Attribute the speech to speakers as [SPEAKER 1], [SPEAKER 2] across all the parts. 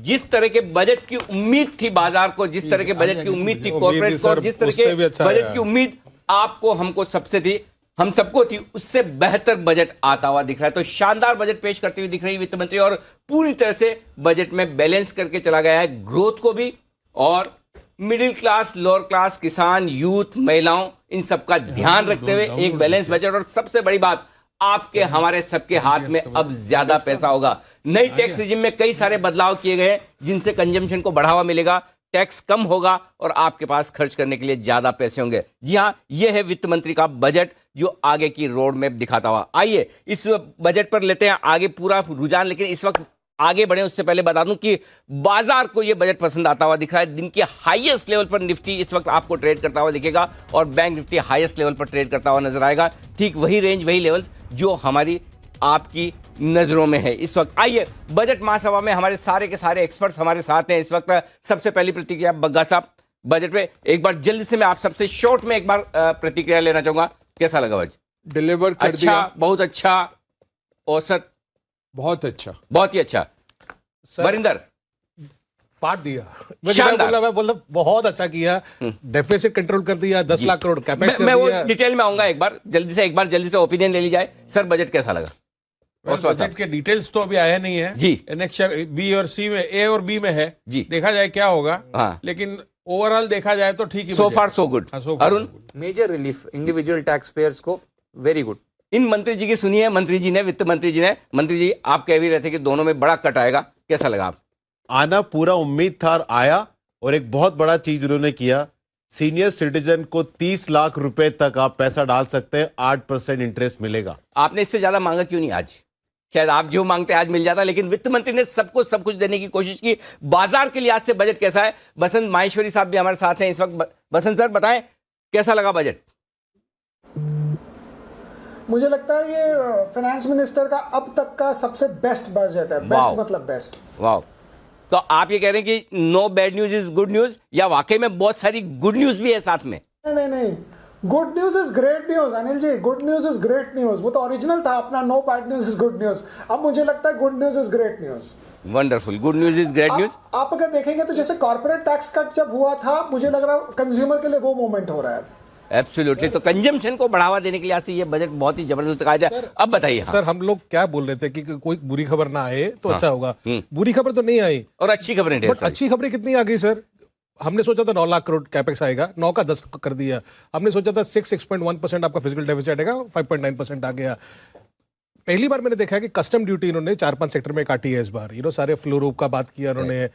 [SPEAKER 1] जिस तरह के बजट की उम्मीद थी बाजार को, जिस तरह के बजट की उम्मीद थी कॉर्पोरेट को, जिस तरह के बजट की उम्मीद आपको हमको सबसे थी, हम सबको थी, उससे बेहतर बजट आता हुआ दिख रहा है। तो शानदार बजट पेश करते हुए दिख रही वित्त मंत्री, और पूरी तरह से बजट में बैलेंस करके चला गया है, ग्रोथ को भी और मिडिल क्लास, लोअर क्लास, किसान, यूथ, महिलाओं, इन सबका ध्यान रखते हुए एक बैलेंस बजट। और सबसे बड़ी बात, आपके हमारे सबके हाथ में अब ज्यादा पैसा होगा। नई टैक्स रिजिम में कई सारे बदलाव किए गए हैं जिनसे कंजम्पशन को बढ़ावा मिलेगा, टैक्स कम होगा और आपके पास खर्च करने के लिए ज्यादा पैसे होंगे। जी हां, यह है वित्त मंत्री का बजट जो आगे की रोड मैप दिखाता हुआ। आइए इस बजट पर लेते हैं आगे पूरा रुझान, लेकिन इस वक्त आगे बढ़े उससे पहले बता दूं कि बाजार को यह बजट पसंद आता हुआ दिख रहा है। दिन के हाईएस्ट लेवल पर निफ्टी इस वक्त आपको ट्रेड करता हुआ दिखेगा और बैंक निफ्टी हाईएस्ट लेवल पर ट्रेड करता हुआ नजर आएगा। ठीक वही रेंज, वही लेवल जो हमारी आपकी नजरों में है इस वक्त। आइए बजट महासभा में हमारे सारे के सारे एक्सपर्ट्स हमारे साथ हैं इस वक्त। सबसे पहली प्रतिक्रिया बग्गा साहब, बजट पे एक बार जल्दी से मैं आप सबसे शॉर्ट में एक बार प्रतिक्रिया लेना चाहूंगा। कैसा लगा बजट?
[SPEAKER 2] डिलीवर कर
[SPEAKER 1] अच्छा,
[SPEAKER 2] दिया।
[SPEAKER 1] बहुत अच्छा, औसत,
[SPEAKER 2] बहुत अच्छा,
[SPEAKER 1] बहुत ही अच्छा। वरिंदर,
[SPEAKER 3] फाड़ दिया।
[SPEAKER 1] शानदार।
[SPEAKER 3] मैं बोला बहुत अच्छा किया, डेफिसिट कंट्रोल कर दिया, 10 लाख करोड़ कैपेक्स कर
[SPEAKER 1] मैं वो
[SPEAKER 3] दिया।
[SPEAKER 1] डिटेल में आऊंगा एक बार जल्दी से ओपिनियन ले ली जाए। सर बजट कैसा लगा?
[SPEAKER 4] बजट के डिटेल्स तो अभी आया नहीं है
[SPEAKER 1] जी।
[SPEAKER 4] एनेक्सर बी और सी में, ए और बी में है
[SPEAKER 1] जी।
[SPEAKER 4] देखा जाए क्या होगा।
[SPEAKER 1] हाँ।
[SPEAKER 4] लेकिन ओवरऑल देखा जाए तो ठीक ही
[SPEAKER 1] सो
[SPEAKER 4] बजट
[SPEAKER 1] फार
[SPEAKER 4] है।
[SPEAKER 1] So good.
[SPEAKER 4] हाँ, so far
[SPEAKER 1] Arun,
[SPEAKER 4] so good।
[SPEAKER 5] Major relief individual tax payers को, वेरी गुड।
[SPEAKER 1] इन मंत्री जी की सुनिए, मंत्री जी ने, वित्त मंत्री जी ने। मंत्री जी आप कह भी रहे थे कि दोनों में बड़ा कट आएगा, कैसा लगा आप?
[SPEAKER 6] आना पूरा उम्मीद था और आया, और एक बहुत बड़ा चीज उन्होंने किया, सीनियर सिटीजन को 30 लाख रुपए तक आप पैसा डाल सकते हैं, 8% इंटरेस्ट मिलेगा।
[SPEAKER 1] आपने इससे ज्यादा मांगा क्यों नहीं आज? शायद आप जो मांगते आज मिल जाता, लेकिन वित्त मंत्री ने सबको सब कुछ देने की कोशिश की। बाजार के लिहाज से बजट कैसा है? बसंत माहेश्वरी साहब भी हमारे साथ हैं इस वक्त। बसंत सर बताएं कैसा लगा बजट?
[SPEAKER 7] मुझे लगता है ये फाइनेंस मिनिस्टर का अब तक का सबसे बेस्ट बजट है। बेस्ट मतलब बेस्ट।
[SPEAKER 1] वाह, तो आप ये कह रहे हैं कि no bad news is good news, या वाकई में बहुत सारी गुड न्यूज भी है साथ में?
[SPEAKER 7] नहीं, good news is great news Anil ji, good news is great news. वो तो ओरिजिनल था अपना, no bad news is good news. अब मुझे लगता है good news is great news.
[SPEAKER 1] Wonderful, good news is great news.
[SPEAKER 7] आप अगर देखेंगे तो जैसे कॉर्पोरेट टैक्स कट जब हुआ था, मुझे लग रहा है कंज्यूमर के लिए वो मोमेंट हो रहा है।
[SPEAKER 1] एब्सोल्युटली, तो कंजम्पशन को बढ़ावा देने के लिए से ये बजट बहुत ही जबरदस्त कहा जाए। अब बताइए। हाँ।
[SPEAKER 3] सर हम लोग क्या बोल रहे थे कि कोई बुरी खबर ना आए तो अच्छा होगा। बुरी खबर तो नहीं आई,
[SPEAKER 1] और अच्छी खबरें ढेर
[SPEAKER 3] बट
[SPEAKER 1] सारी।
[SPEAKER 3] अच्छी खबरें कितनी आ गई सर। हमने सोचा था 9 लाख करोड़ कैपेक्स आएगा, 9 का 10 कर दिया। हमने सोचा था 6.1% आपका फिजिकल डेफिसिट आएगा, 5.9% आ गया। पहली बार मैंने देखा है कि कस्टम ड्यूटी इन्होंने 4-5 सेक्टर में काटी है इस बार। सारे फ्लोरोप का बात किया इन्होंने,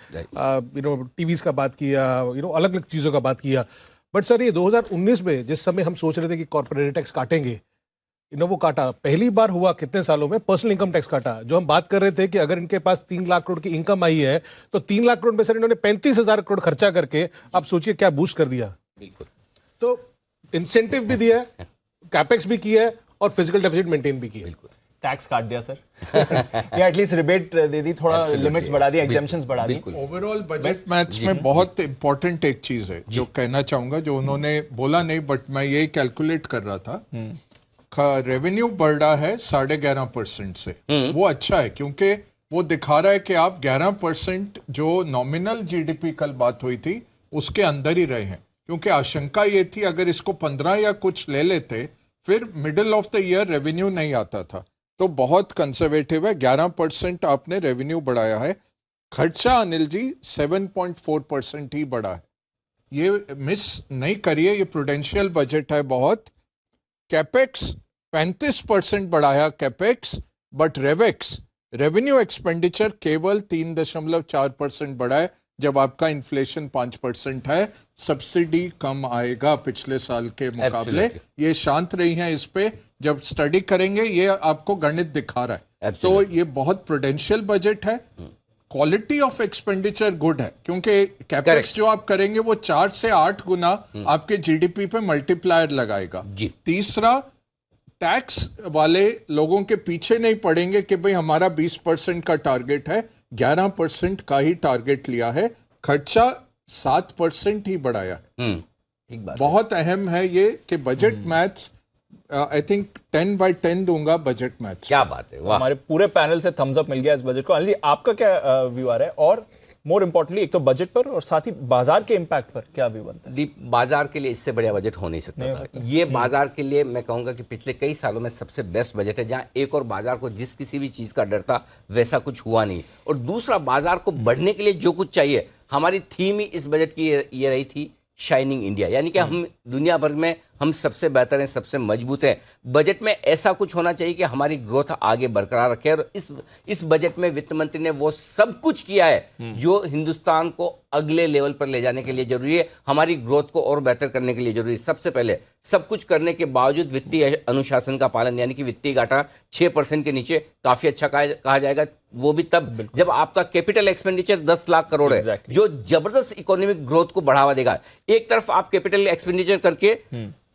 [SPEAKER 3] टीवीज का बात किया, अलग अलग चीजों का बात किया। बट सर ये 2019 में जिस समय हम सोच रहे थे कि कॉर्पोरेट टैक्स काटेंगे, वो काटा। पहली बार हुआ कितने सालों में पर्सनल इनकम टैक्स काटा। जो हम बात कर रहे थे कि अगर इनके पास 3 लाख करोड़ की इनकम आई है तो 3 लाख करोड़ में सर इन्होंने 35,000 करोड़ खर्चा करके, आप सोचिए क्या बूस्ट कर दिया।
[SPEAKER 1] बिल्कुल,
[SPEAKER 3] तो इंसेंटिव भी दिया है, कैपेक्स भी किया है और फिजिकल डेफिसिट मेंटेन भी किया।
[SPEAKER 1] बिल्कुल,
[SPEAKER 5] टैक्स काट दिया सर या एटलीस्ट रिबेट दे दी, थोड़ा लिमिट्स बढ़ा दी, एग्जेम्पशंस बढ़ा दी।
[SPEAKER 2] ओवरऑल बजट मैथ्स में बहुत इंपॉर्टेंट एक चीज है जो कहना चाहूंगा, जो उन्होंने बोला नहीं बट मैं यही कैलकुलेट कर रहा था। रेवेन्यू बढ़ रहा है 11.5% से, वो अच्छा है क्योंकि वो दिखा रहा है कि आप 11% जो नॉमिनल जीडीपी कल बात हुई थी उसके अंदर ही रहे हैं। क्योंकि आशंका ये थी अगर इसको 15 या कुछ ले लेते फिर middle of the year revenue नहीं आता था। तो बहुत कंजर्वेटिव है, 11% आपने रेवेन्यू बढ़ाया है। खर्चा अनिल जी 7.4% ही बढ़ा है, ये मिस नहीं करिए, ये प्रूडेंशियल बजट है बहुत। कैपेक्स 35% बढ़ाया कैपेक्स, बट रेवेक्स रेवेन्यू एक्सपेंडिचर केवल 3.4% बढ़ा है, जब आपका इन्फ्लेशन 5% है। सब्सिडी कम आएगा पिछले साल के मुकाबले। ये शांत रही हैं इस पे, जब स्टडी करेंगे ये आपको गणित दिखा रहा है। तो ये बहुत प्रूडेंशियल बजट है। क्वालिटी ऑफ एक्सपेंडिचर गुड है क्योंकि कैपेक्स जो आप करेंगे वो 4 से 8 गुना आपके जीडीपी पे मल्टीप्लायर लगाएगा। तीसरा, टैक्स वाले लोगों के पीछे नहीं पड़ेंगे कि भाई हमारा 20% का टारगेट है, 11% का ही टारगेट लिया है। खर्चा 7% ही बढ़ाया है। बहुत अहम है ये कि बजट मैथ्स, आई थिंक 10/10 दूंगा बजट मैथ्स।
[SPEAKER 1] क्या बात है, वाह।
[SPEAKER 5] हमारे पूरे पैनल से थम्स अप मिल गया इस बजट को। अनिल जी आपका क्या व्यू आ रहा है? और मोर इम्पोर्टेंटली एक तो बजट पर और साथ ही बाजार के इम्पैक्ट पर क्या व्यू बनता है?
[SPEAKER 1] दीप, बाजार के लिए इससे बढ़िया बजट हो नहीं सकता था। ये बाजार के लिए मैं कहूंगा कि पिछले कई सालों में सबसे बेस्ट बजट है, जहां एक और बाजार को जिस किसी भी चीज का डर था वैसा कुछ हुआ नहीं, और दूसरा बाजार को बढ़ने के लिए जो कुछ चाहिए, हमारी थीम ही इस बजट की ये रही थी, शाइनिंग इंडिया, यानी कि हम दुनिया भर में हम सबसे बेहतर हैं, सबसे मजबूत हैं। बजट में ऐसा कुछ होना चाहिए कि हमारी ग्रोथ आगे बरकरार रखे, और इस बजट में वित्त मंत्री ने वो सब कुछ किया है जो हिंदुस्तान को अगले लेवल पर ले जाने के लिए जरूरी है, हमारी ग्रोथ को और बेहतर करने के लिए जरूरी है। सबसे पहले सब कुछ करने के बावजूद वित्तीय अनुशासन का पालन, यानी कि वित्तीय घाटा 6% के नीचे काफी अच्छा कहा जाएगा, वो भी तब जब आपका कैपिटल एक्सपेंडिचर 10 लाख करोड़ है, जो जबरदस्त इकोनॉमिक ग्रोथ को बढ़ावा देगा। एक तरफ आप कैपिटल एक्सपेंडिचर करके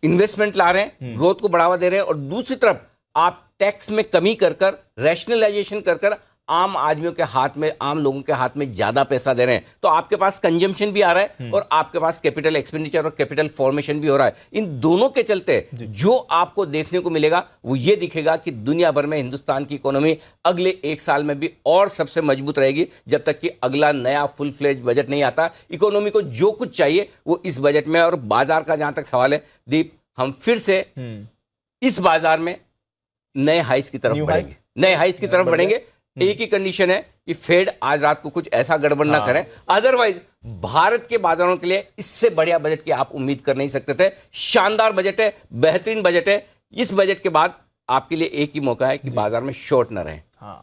[SPEAKER 1] इन्वेस्टमेंट ला रहे हैं, ग्रोथ को बढ़ावा दे रहे हैं, और दूसरी तरफ आप टैक्स में कमी कर रैशनलाइजेशन कर आम आदमियों के हाथ में, आम लोगों के हाथ में ज्यादा पैसा दे रहे हैं, तो आपके पास कंजम्पशन भी आ रहा है और आपके पास कैपिटल एक्सपेंडिचर और कैपिटल फॉर्मेशन भी हो रहा है। इन दोनों के चलते जो आपको देखने को मिलेगा वो ये दिखेगा कि दुनिया भर में हिंदुस्तान की इकोनॉमी अगले 1 साल में भी और सबसे मजबूत रहेगी, जब तक कि अगला नया फुल फ्लेज बजट नहीं आता। इकोनॉमी को जो कुछ चाहिए वो इस बजट में। और बाजार का जहां तक सवाल है दीप, हम फिर से इस बाजार में नए हाइस की तरफ बढ़ेंगे, नए हाइस की तरफ बढ़ेंगे। एक ही कंडीशन है कि फेड आज रात को कुछ ऐसा गड़बड़ ना करें, अदरवाइज भारत के बाजारों के लिए इससे बढ़िया बजट की आप उम्मीद कर नहीं सकते थे। शानदार बजट है, बेहतरीन बजट है। इस बजट के बाद आपके लिए एक ही मौका है कि बाजार में शॉर्ट ना रहे,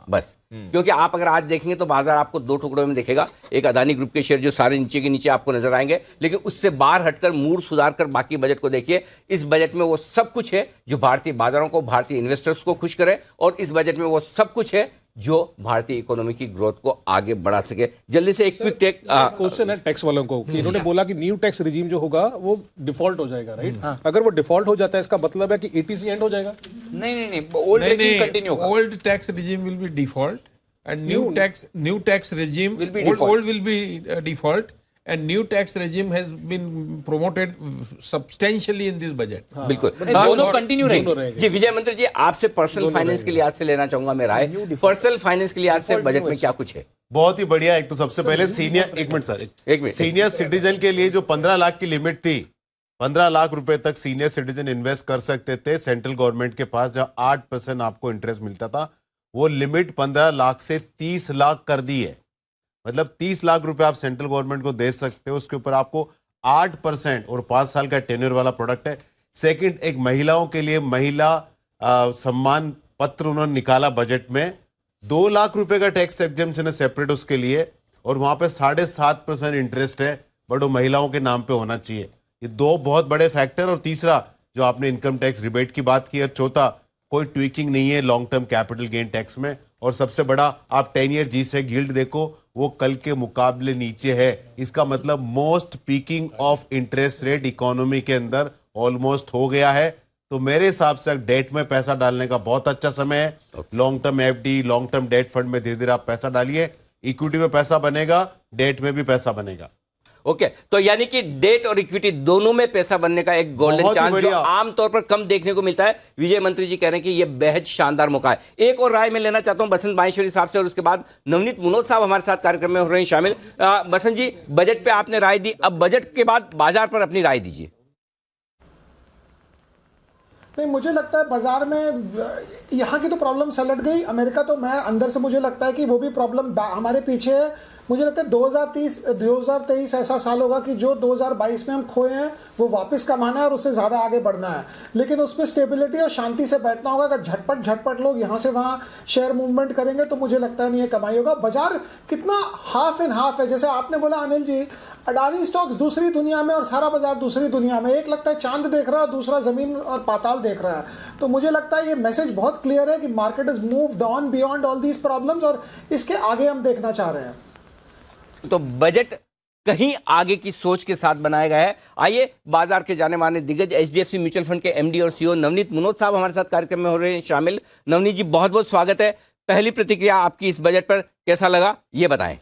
[SPEAKER 1] बस। क्योंकि आप अगर आज देखेंगे तो बाजार आपको 2 टुकड़ों में दिखेगा, एक अदानी ग्रुप के शेयर जो सारे नीचे के नीचे आपको नजर आएंगे, लेकिन उससे बाहर हटकर मूड सुधार कर बाकी बजट को देखिए। इस बजट में वो सब कुछ है जो भारतीय बाजारों को, भारतीय इन्वेस्टर्स को खुश करे, और इस बजट में वो सब कुछ है जो भारतीय इकोनॉमी की ग्रोथ को आगे बढ़ा सके। जल्दी से एक क्विक टेक
[SPEAKER 3] क्वेश्चन है टैक्स वालों को कि इन्होंने बोला कि न्यू टैक्स रिजीम जो होगा वो डिफॉल्ट हो जाएगा, राइट? अगर वो डिफॉल्ट हो जाता है इसका मतलब है कि एटीसी एंड हो जाएगा?
[SPEAKER 1] नहीं, ओल्ड रेजिम कंटिन्यू होगा।
[SPEAKER 4] Old tax regime will be default and new tax regime
[SPEAKER 1] will be default.
[SPEAKER 4] old will be default and new tax regime has been promoted substantially in this budget.
[SPEAKER 1] बिल्कुल, दोनों continue रहेंगे। जी विजय मंत्री जी, आपसे personal finance के लिहाज से लेना चाहूंगा मैं राय। पर्सनल फाइनेंस के लिहाज से बजट में क्या कुछ है?
[SPEAKER 6] बहुत ही बढ़िया। एक तो सबसे पहले सीनियर, एक मिनट, सीनियर सिटीजन के लिए जो 15 लाख की लिमिट थी, 15 लाख रुपए तक सीनियर सिटीजन इन्वेस्ट कर सकते थे सेंट्रल गवर्नमेंट के पास, जहां 8% आपको इंटरेस्ट मिलता था, वो लिमिट 15 लाख से 30 लाख कर दी है। मतलब 30 लाख रुपए आप सेंट्रल गवर्नमेंट को दे सकते हो, उसके ऊपर आपको 8% और 5 साल का टेन्योर वाला प्रोडक्ट है। सेकंड, एक महिलाओं के लिए महिला सम्मान पत्र उन्होंने निकाला बजट में, 2 लाख रुपए का टैक्स एग्जेम्पशन है सेपरेट उसके लिए, और वहां पे 7.5% इंटरेस्ट है, बट वो महिलाओं के नाम पे होना चाहिए। ये 2 बहुत बड़े फैक्टर। और तीसरा, जो आपने इनकम टैक्स रिबेट की बात की, और चौथा, कोई ट्वीकिंग नहीं है long term capital gain tax में। और सबसे बड़ा, आप 10 ईयर जी से गिल्ड देखो, वो कल के मुकाबले नीचे है। इसका मतलब most peeking of interest rate economy के अंदर ऑलमोस्ट हो गया है। तो मेरे हिसाब से डेट में पैसा डालने का बहुत अच्छा समय है। Long term FD, long term debt fund में धीरे धीरे आप पैसा डालिए, इक्विटी में पैसा बनेगा, डेट में भी पैसा बनेगा।
[SPEAKER 1] ओके, तो यानी कि डेट और इक्विटी दोनों में पैसा बनने का एक गोल्डन चांस जो आमतौर पर कम देखने को मिलता है। विजय मंत्री जी कह रहे हैं कि यह बेहद शानदार मौका है। एक और राय मैं लेना चाहता हूं बसंत माहेश्वरी साहब से, और उसके बाद नवनीत मुनोद साहब हमारे साथ कार्यक्रम में हो रहे हैं शामिल। बसंत जी, बजट पे आपने राय दी, अब बजट के बाद बाजार पर अपनी राय दीजिए।
[SPEAKER 7] नहीं, मुझे लगता है बाजार में यहाँ की तो प्रॉब्लम सलट गई। अमेरिका तो मैं अंदर से मुझे लगता है कि वो भी प्रॉब्लम हमारे पीछे है। मुझे लगता है 2023 ऐसा साल होगा कि जो 2022 में हम खोए हैं वो वापस कमाना है और उससे ज़्यादा आगे बढ़ना है। लेकिन उसमें स्टेबिलिटी और शांति से बैठना होगा। अगर झटपट लोग यहाँ से वहाँ शेयर मूवमेंट करेंगे तो मुझे लगता नहीं है कमाई होगा। बाजार कितना हाफ एंड हाफ है। जैसे आपने बोला अनिल जी, अडानी स्टॉक्स दूसरी दुनिया में और सारा बाजार दूसरी दुनिया में। एक लगता है चांद देख रहा है और दूसरा जमीन और पाताल देख रहा है। तो मुझे लगता है ये मैसेज बहुत क्लियर है कि market is moved on beyond all these problems, और इसके आगे हम देखना चाह रहे हैं।
[SPEAKER 1] तो बजट कहीं आगे की सोच के साथ बनाया गया है। आइए, बाजार के जाने माने दिग्गज एचडीएफसी म्यूचुअल फंड के एमडी और सीईओ नवनीत मुनोद साहब हमारे साथ कार्यक्रम में हो रहे हैं शामिल। नवनीत जी, बहुत बहुत स्वागत है। पहली प्रतिक्रिया आपकी इस बजट पर, कैसा लगा ये बताएं।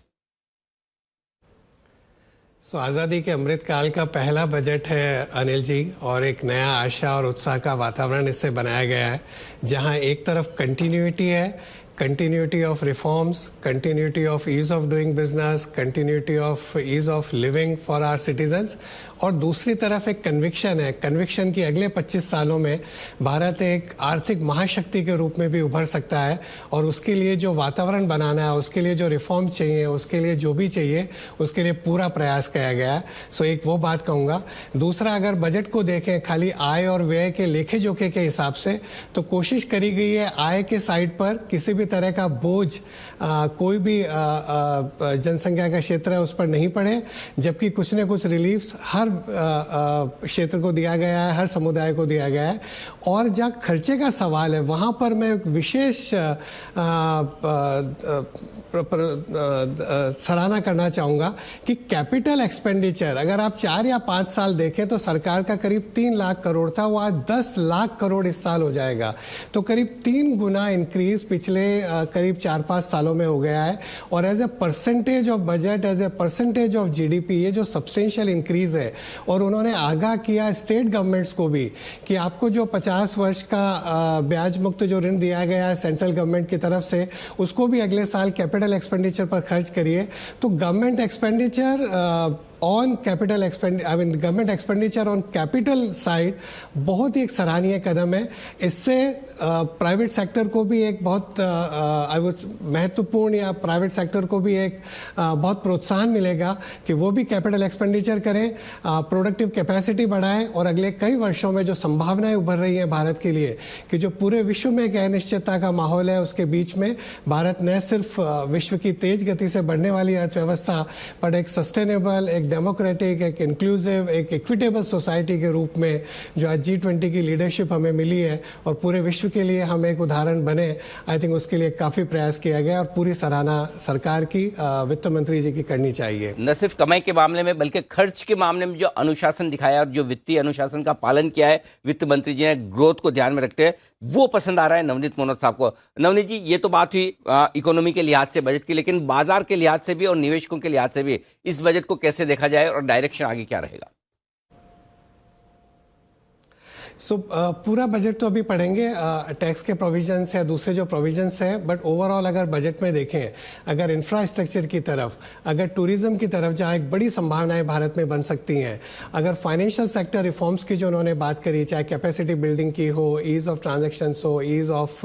[SPEAKER 8] आज़ादी के अमृत काल का पहला बजट है अनिल जी, और एक नया आशा और उत्साह का वातावरण इससे बनाया गया है, जहां एक तरफ कंटिन्यूटी है, continuity of reforms, continuity of ease of doing business, continuity of ease of living for our citizens, और दूसरी तरफ एक कन्विक्शन है, कन्विक्शन की अगले 25 सालों में भारत एक आर्थिक महाशक्ति के रूप में भी उभर सकता है, और उसके लिए जो वातावरण बनाना है, उसके लिए जो रिफॉर्म चाहिए, उसके लिए जो भी चाहिए, उसके लिए पूरा प्रयास किया गया है। सो एक वो बात कहूँगा। दूसरा, अगर बजट को देखें खाली आय और व्यय के लेखे जोखे के हिसाब से, तो कोशिश करी गई है आय के साइड पर किसी भी तरह का बोझ कोई भी जनसंख्या का क्षेत्र है उस पर नहीं पड़े, जबकि कुछ न कुछ रिलीफ्स हर क्षेत्र को दिया गया है, हर समुदाय को दिया गया है। और जहाँ खर्चे का सवाल है वहाँ पर मैं विशेष सराहना करना चाहूँगा कि कैपिटल एक्सपेंडिचर अगर आप 4 या 5 साल देखें तो सरकार का करीब 3 लाख करोड़ था, वो आज 10 लाख करोड़ इस साल हो जाएगा। तो करीब 3 गुना इंक्रीज पिछले करीब 4-5 सालों में हो गया है। और as a percentage of budget, as a percentage of GDP, ये जो सब्सटेंशियल इंक्रीज है। और उन्होंने आगाह किया स्टेट गवर्नमेंट्स को भी कि आपको जो 50 वर्ष का ब्याज मुक्त जो ऋण दिया गया है सेंट्रल गवर्नमेंट की तरफ से, उसको भी अगले साल कैपिटल एक्सपेंडिचर पर खर्च करिए। तो government expenditure on capital government expenditure on capital side बहुत ही एक सराहनीय कदम है। इससे प्राइवेट सेक्टर को भी एक बहुत महत्वपूर्ण, या प्राइवेट सेक्टर को भी एक बहुत प्रोत्साहन मिलेगा कि वो भी कैपिटल एक्सपेंडिचर करें, प्रोडक्टिव कैपेसिटी बढ़ाएं। और अगले कई वर्षों में जो संभावनाएं उभर रही हैं भारत के लिए, कि जो पूरे विश्व में एक अनिश्चितता का माहौल है, उसके बीच में भारत न सिर्फ विश्व की तेज गति से बढ़ने वाली अर्थव्यवस्था पर एक सस्टेनेबल, एक डेमोक्रेटिक, एक इंक्लूसिव, एक इक्विटेबल सोसाइटी के रूप में जो आज G20 की लीडरशिप हमें मिली है और पूरे विश्व के लिए हम एक उदाहरण बने, आई थिंक उसके लिए काफ़ी प्रयास किया गया और पूरी सराहना सरकार की, वित्त मंत्री जी की करनी चाहिए।
[SPEAKER 1] न सिर्फ कमाई के मामले में बल्कि खर्च के मामले में जो अनुशासन दिखाया और जो वित्तीय अनुशासन का पालन किया है वित्त मंत्री जी ने, ग्रोथ को ध्यान में रखते हैं, वो पसंद आ रहा है नवनीत मोहन साहब को। नवनीत जी, ये तो बात हुई इकोनॉमी के लिहाज से बजट की, लेकिन बाजार के लिहाज से भी और निवेशकों के लिहाज से भी इस बजट को कैसे देखा जाए और डायरेक्शन आगे क्या रहेगा?
[SPEAKER 8] पूरा बजट तो अभी पढ़ेंगे, टैक्स के प्रोविजंस या दूसरे जो प्रोविजंस हैं, बट ओवरऑल अगर बजट में देखें, अगर इंफ्रास्ट्रक्चर की तरफ, अगर टूरिज्म की तरफ जहाँ एक बड़ी संभावनाएं भारत में बन सकती हैं, अगर फाइनेंशियल सेक्टर रिफॉर्म्स की जो उन्होंने बात करी, चाहे कैपेसिटी बिल्डिंग की हो, ईज ऑफ ट्रांजेक्शन्स हो, ईज ऑफ